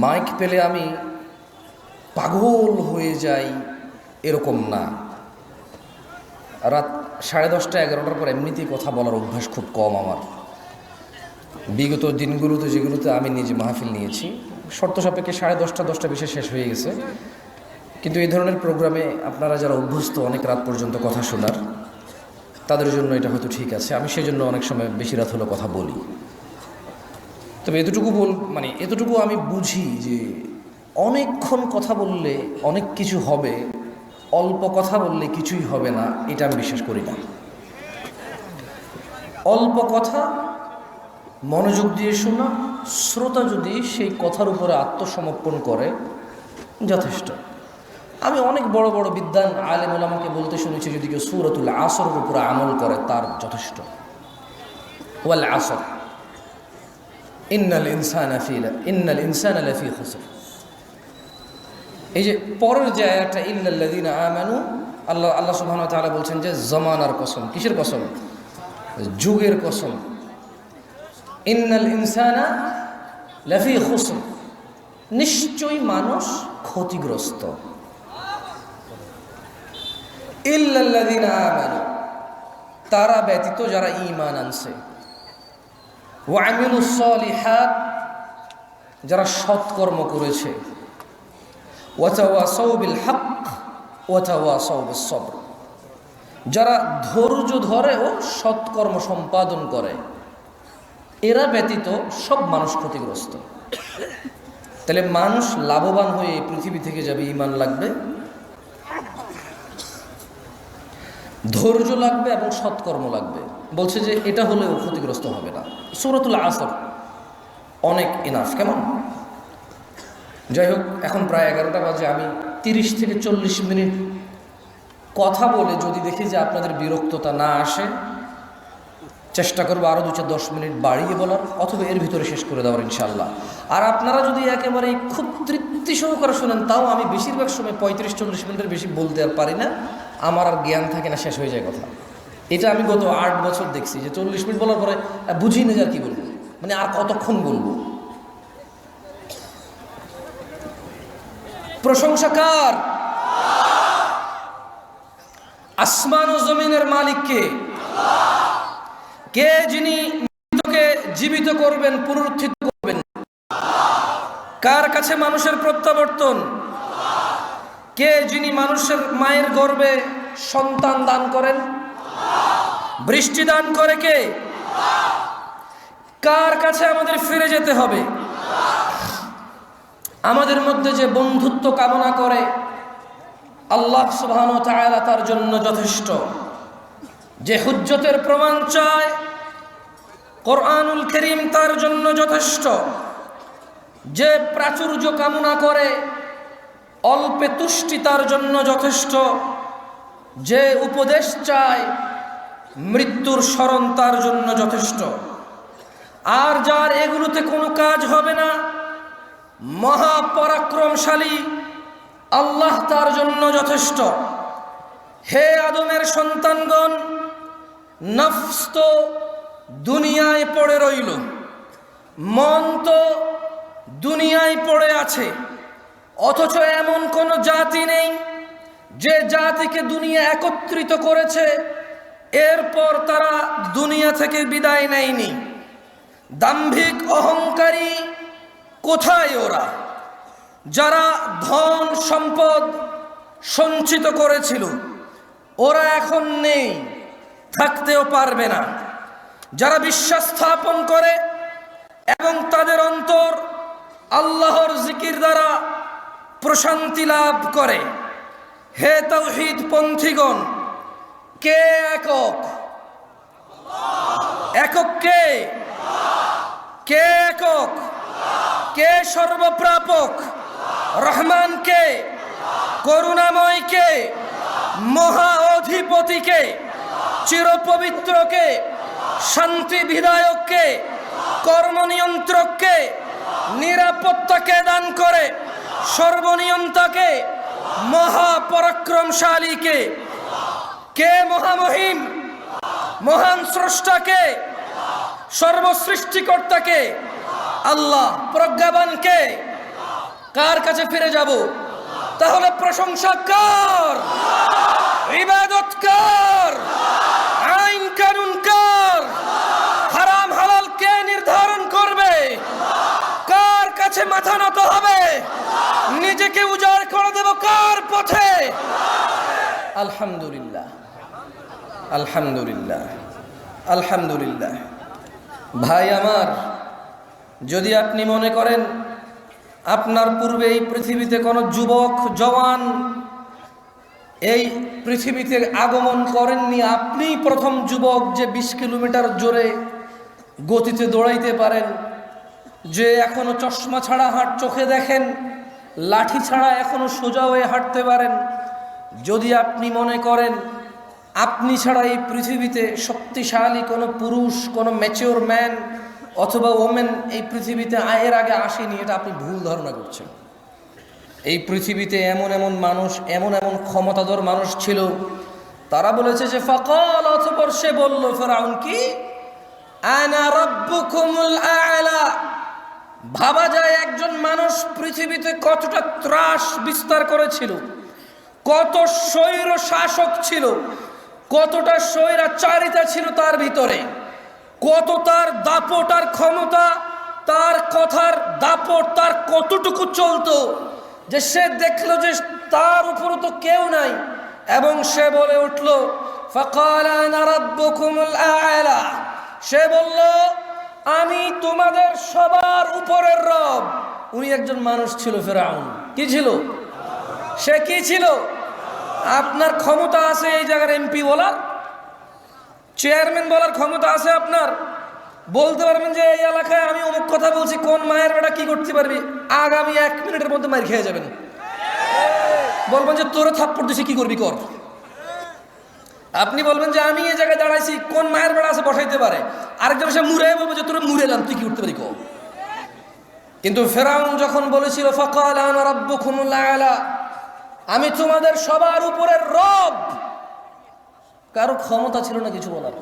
Mic পেলে আমি পাগল হয়ে যাই এরকম না। রাত 10:30 11টার পর এমনিতেই কথা বলার অভ্যাস খুব কম আমার। বিগত দিনগুলোতে যেগুলোতে আমি নিজে মাহফিল নিয়েছি শর্ত সাপেক্ষে 10:30 10টা শেষ হয়ে গেছে, কিন্তু এই ধরনের প্রোগ্রামে আপনারা যারা অভ্যস্ত অনেক রাত পর্যন্ত কথা শোনার, তাদের জন্য এটা হয়তো ঠিক আছে। আমি সেজন্য অনেক সময় বেশি রাত হলো কথা বলি। তবে এতটুকু আমি বুঝি যে অনেকক্ষণ কথা বললে অনেক কিছু হবে, অল্প কথা বললে কিছুই হবে না, এটা আমি বিশ্বাস করি না। অল্প কথা মনোযোগ দিয়ে শোনা, শ্রোতা যদি সেই কথার উপরে আত্মসমর্পণ করে যথেষ্ট। আমি অনেক বড় বড় বিদ্বান আলেম ওলামাকে বলতে শুনেছি, যদি কেউ সূরাতুল আসরের উপরে আমল করে তার যথেষ্ট। ওয়াল আসর ইন্নাল ইনসানা লাফি খুসর। এই যে পরের যে আয়াতটা ইল্লাল্লাযীনা আমানু, আল্লাহ সুবহানাহু ওয়া তাআলা বলছেন যে জমানার কসম। কিসের কসম? যুগের কসম। ইন্নাল ইনসানা লাফি খুসর, নিশ্চয়ই মানুষ ক্ষতিগ্রস্ত। ইল্লাল্লাযীনা আমানু, তারা ব্যতীত যারা ঈমান আনছে। ওয়া আমিলুস সালিহাত, যারা সৎকর্ম করেছে। ওয়া তাওয়াসাউ বিল হক ওয়া তাওয়াসাউ বিস সবর, যারা ধৈর্য ধরে ও সৎকর্ম সম্পাদন করে। এরা ব্যতীত সব মানুষ ক্ষতিগ্রস্ত। তাহলে মানুষ লাভবান হয়ে এই পৃথিবী থেকে যাবে, ঈমান লাগবে, ধৈর্য লাগবে এবং সৎকর্ম লাগবে। বলছে যে এটা হলেও ক্ষতিগ্রস্ত হবে না। সূরাতুল আসর অনেক ইনাফ। কেমন? যাই হোক, এখন প্রায় 11টা বাজে। আমি 30 থেকে 40 মিনিট কথা বলে যদি দেখি যে আপনাদের বিরক্ততা না আসে, চেষ্টা করবো আরও 2-10 মিনিট বাড়িয়ে বলার, অথবা এর ভিতরে শেষ করে দেওয়ার ইনশাআল্লাহ। আর আপনারা যদি একেবারে খুব তৃপ্তি সহকারে শোনেন, তাও আমি বেশিরভাগ সময় 35-40 মিনিটের বেশি বলতে আর পারি না, আমার আর জ্ঞান থাকে না, শেষ হয়ে যায় কথা। এটা আমি গত 8 বছর দেখছি যে 40 মিনিট বলার পরে বুঝি না যে আর কি বলবো, মানে আর কতক্ষণ বলবো। প্রশংসা কার? আসমান ও জমিনের মালিক কে? কে যিনি মৃতকে জীবিত করবেন, পুনরুত্থিত করবেন? কার কাছে মানুষের প্রত্যাবর্তন? কে যিনি মানুষের মায়ের গর্ভে সন্তান দান করেন? বৃষ্টি দান করে কে? কার কাছে আমাদের ফিরে যেতে হবে? আমাদের মধ্যে যে বন্ধুত্ব কামনা করে, আল্লাহ সুবহানাহু ওয়া তাআলা তার জন্য যথেষ্ট। যে হুজ্জতের প্রমাণ চায়, কোরআনুল কারীম তার জন্য যথেষ্ট। যে প্রাচুর্য কামনা করে, অল্পে তুষ্টি তার জন্য যথেষ্ট। যে উপদেশ চায়, মৃত্যুর স্মরণ তার জন্য যথেষ্ট। আর যার এগুলোতে কোনো কাজ হবে না, মহাপরাক্রমশালী আল্লাহ তার জন্য যথেষ্ট। হে আদমের সন্তানগণ, নফস তো দুনিয়ায় পড়ে রইল, মন তো দুনিয়ায় পড়ে আছে, অথচ এমন কোন জাতি নেই যে জাতিকে দুনিয়া একত্রিত করেছে এরপর তারা দুনিয়া থেকে বিদায় নেয়নি। দাম্ভিক অহংকারী কোথায় ওরা? যারা ধন সম্পদ সঞ্চিত করেছিল, ওরা এখন নেই, থাকতেও পারবে না। যারা বিশ্বাস স্থাপন করে এবং তাদের অন্তর আল্লাহর জিকির দ্বারা প্রশান্তি লাভ করে। হে তাওহীদ পন্থীগণ, কে একক? একক কে? কে একক? কে সর্বপ্রাপক? রহমান কে? করুণাময় কে? মহা অধিপতি কে? চিরপবিত্র কে? শান্তি বিধায়ক কে? কর্মনিয়ন্ত্রক কে? নিরাপত্তাকে দান করে সর্বনিয়ন্তাকে? মহাপরাক্রমশালী কে? কে মহামহিম? মহান স্রষ্টাকে? সর্বসৃষ্টিকর্তাকে? আল্লাহ। প্রজ্ঞাবান কে? কার কাছে ফিরে যাব? তাহলে প্রশংসা কার? ইবাদত কার? আইন কানুন কার? হারাম হালাল কে নির্ধারণ করবে? কার কাছে মাথা নত হবে? নিজেকে উজাড় করে দেব কার পথে? আলহামদুলিল্লাহ, আলহামদুলিল্লাহ, আলহামদুলিল্লাহ। ভাই আমার, যদি আপনি মনে করেন আপনার পূর্বে এই পৃথিবীতে কোনো যুবক জওয়ান এই পৃথিবীতে আগমন করেননি, আপনি প্রথম যুবক যে 20 কিলোমিটার জোরে গতিতে দৌড়াইতে পারেন, যে এখনো চশমা ছাড়া চোখে দেখেন, লাঠি ছাড়া এখনো সোজা হয়ে হাঁটতে পারেন, যদি আপনি মনে করেন আপনি ছাড়া এই পৃথিবীতে শক্তিশালী কোনো পুরুষ, কোনো ম্যাচিওর ম্যান অথবা ওমেন এই পৃথিবীতে এর আগে আসেনি, এটা আপনি ভুল ধারণা করছেন। এই পৃথিবীতে এমন এমন মানুষ, এমন এমন ক্ষমতাধর মানুষ ছিল, তারা বলেছে যে ফাকাল, অতঃপর সে বলল, ফেরাউন কি, আনা রাব্বুকুমুল আ'লা। ভাবা যায় একজন মানুষ পৃথিবীতে কতটা ত্রাস বিস্তার করেছিল, কত স্বৈর শাসক ছিল, কতটা স্বৈরাচারিতা ছিল তার ভিতরে, কত তার দাপট আর ক্ষমতা, তার কথার দাপট তার কতটুকু চলতো, যে সে দেখলো যে তার উপর তো কেউ নাই, এবং সে বলে উঠল ফাকাল আনা রাব্বুকুমুল আ'লা। সে বলল আমি তোমাদের সবার উপরের রব। উনি একজন মানুষ ছিল, ফেরাউন। কি ছিল সে? কি ছিল? আপনার ক্ষমতা আছে এই জায়গার এমপি বলার, চেয়ারম্যান বলার ক্ষমতা আছে আপনার? বলতে পারবেন যে এই এলাকায় আমি অমুক কথা বলছি, কোন মায়ের বেটা কি করতে পারবি? আগামী 1 মিনিটের মধ্যে মার খেয়ে যাবেন। বলবেন যে তোরে থাপ্পড় দিছি, কি করবি কর। আপনি বলবেন যে আমি এই জায়গায় দাঁড়াইছি, কোন মায়ের বেড়া আছে বসাইতে পারে? আরেকজন এসে মুড়ে বলবে যে তোরে মুড়ে এলাম, তুই কি করতে পারি কর। কিন্তু ফেরাউন যখন বলেছিল ফাকাল আনা রাব্বুকুমুল আ'লা, আমি তোমাদের সবার উপরের রব, কারো ক্ষমতা ছিল না কিছু বলার।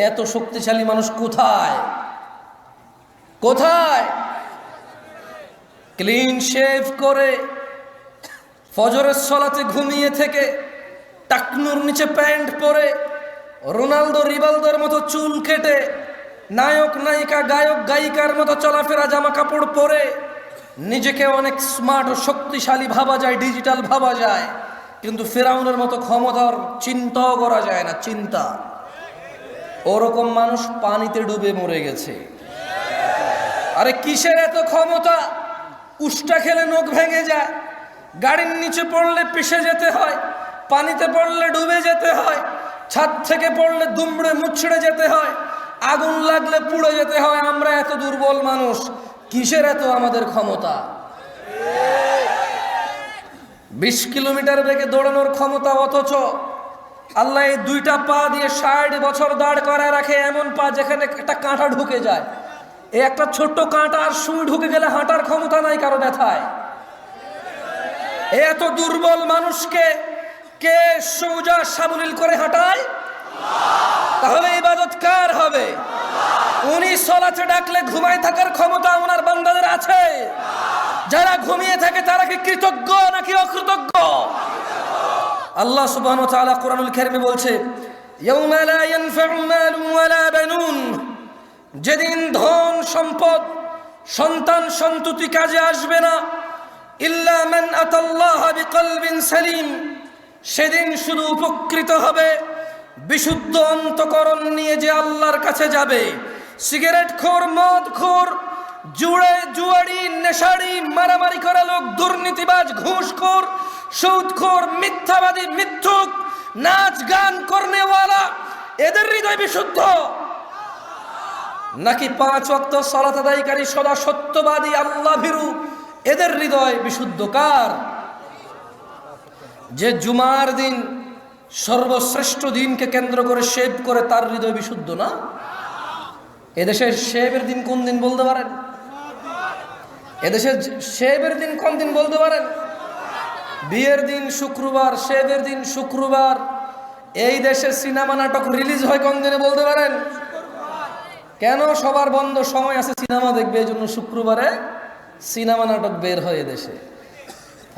এত শক্তিশালী মানুষ কোথায়? কোথায়? ক্লিন শেভ করে ফজরের সালাতে ঘুমিয়ে থেকে টাকনুর নিচে প্যান্ট পরে, রোনালদো রিভালদোর মতো চুল কেটে, নায়ক নায়িকা গায়ক গায়িকার মতো চলাফেরা জামা কাপড় পরে নিজেকে অনেক স্মার্ট ও শক্তিশালী ভাবা যায়, ডিজিটাল ভাবা যায়, কিন্তু ফেরাউনের মতো ক্ষমতার চিন্তাও করা যায় না। চিন্তা, ওরকম মানুষ পানিতে ডুবে মরে গেছে। আরে কিসের এত ক্ষমতা? উষ্টা খেলে নখ ভেঙে যায়, গাড়ির নিচে পড়লে পিষে যেতে হয়, পানিতে পড়লে ডুবে যেতে হয়, ছাদ থেকে পড়লে দুমড়ে মুচড়ে যেতে হয়, আগুন লাগলে পুড়ে যেতে হয়। আমরা এত দুর্বল মানুষ, কিসের এত আমাদের ক্ষমতা? 20 কিলোমিটার বেগে দৌড়ানোর ক্ষমতা, অথচ আল্লাহ এই 2টা পা দিয়ে 60 বছর দাঁড় করায় রাখে, এমন পা যেখানে একটা কাঁটা ঢুকে যায়। এই একটা ছোট্ট কাঁটা আর সুই ঢুকে গেলে হাঁটার ক্ষমতা নাই কারো ব্যথায়। এত দুর্বল মানুষকে কে সোজা সাবলীল করে হাঁটায়? তাহলে ইবাদত কার হবে? উনি সালাতে ডাকলে ঘুমায় থাকার ক্ষমতা ওনার বান্দাদের আছে। যারা ঘুমিয়ে থাকে তারা কি কৃতজ্ঞ নাকি অকৃতজ্ঞ? আল্লাহ সুবহানাহু ওয়া তাআলা কোরআনুল কারীমে বলছে, ইয়াউমা লা ইয়ানফাউ মালুন ওয়ালা বানুন, যেদিন ধন সম্পদ সন্তান সন্ততি কাজে আসবে না, ইল্লা মান আতাল্লাহা বিকলবিন সালিম, সেদিন শুধু উপকৃত হবে বিশুদ্ধ অন্তঃকরণ নিয়ে যে আল্লাহর কাছে যাবে। সিগারেট খোর, মদ খোর, জুয়ারি, নেশাড়ি, মারামারি করা লোক, দুর্নীতিবাজ, ঘুষখোর, সুদখোর, মিথ্যাবাদী, মিথ্যুক, নাচ গান করনেওয়ালা, এদের হৃদয় বিশুদ্ধ? নাকি 5 ওয়াক্ত সালাত আদায়কারী, সদা সত্যবাদী, আল্লাহ ভীরু, এদের হৃদয় বিশুদ্ধ? কার? যে জুমার দিন সর্বশ্রেষ্ঠ দিনকে কেন্দ্র করে শেভ করে, তার হৃদয় বিশুদ্ধ না? এদেশের শেভের দিন কোন দিন বলতে পারেন? এদেশের শেভের দিন কোন দিন বলতে পারেন? বিয়ের দিন শুক্রবার, শেভের দিন শুক্রবার। এই দেশে সিনেমা নাটক রিলিজ হয় কোন দিনে বলতে পারেন? কেন? সবার বন্ধ সময় আছে, সিনেমা দেখবে, এই জন্য শুক্রবারে সিনেমা নাটক বের হয়ে দেশে।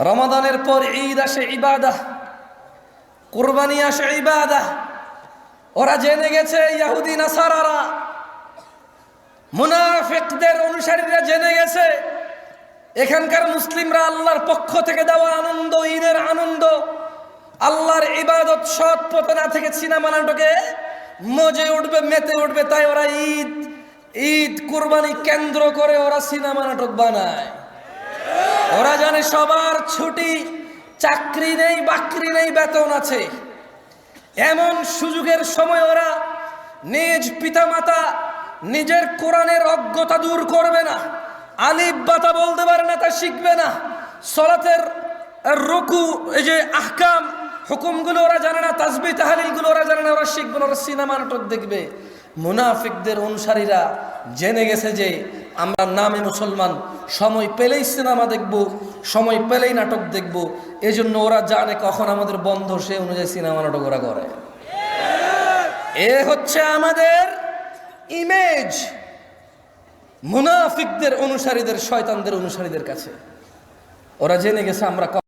রমাদানের পর ঈদ আসে ইবাদাহ, কুরবানি আসে ইবাদাহ। ওরা জেনে গেছে, ইহুদি নাসারারা, মুনাফিকদের অনুসারীরা জেনে গেছে এখানকার মুসলিমরা আল্লাহর পক্ষ থেকে দেওয়া আনন্দ, ঈদের আনন্দ, আল্লাহর ইবাদত সৎ পথে না থেকে সিনেমা নাটকে মজে উঠবে, মেতে উঠবে। তাই ওরা ঈদ কুরবানি কেন্দ্র করে ওরা সিনেমা নাটক বানায়। ওরা জানে সবার ছুটি, চাকরি নেই, বাকরি নেই, বেতন আছে। এমন সুযোগের সময় ওরা নিজ পিতামাতা নিজের কোরআনের অজ্ঞতা দূর করবে না, আলিফ বাতা বলতে পারে না তা শিখবে না, সলাতের রুকু, এই যে আহকাম হুকুমগুলো ওরা জানে না, তাসবিহ তাহলিলগুলো ওরা জানে না, ওরা শিখবে না, ওরা সিনেমা নাটক দেখবে। মুনাফিকদের অনুসারীরা জেনে গেছে যে আমরা নামে মুসলমান, সময় পেলেই সিনেমা দেখব, সময় পেলেই নাটক দেখব। এজন্য ওরা জানে কখন আমাদের বন্ধ, সে অনুযায়ী সিনেমা নাটক ওরা করে। এ হচ্ছে আমাদের ইমেজ মুনাফিকদের অনুসারীদের, শয়তানদের অনুসারীদের কাছে। ওরা জেনে গেছে আমরা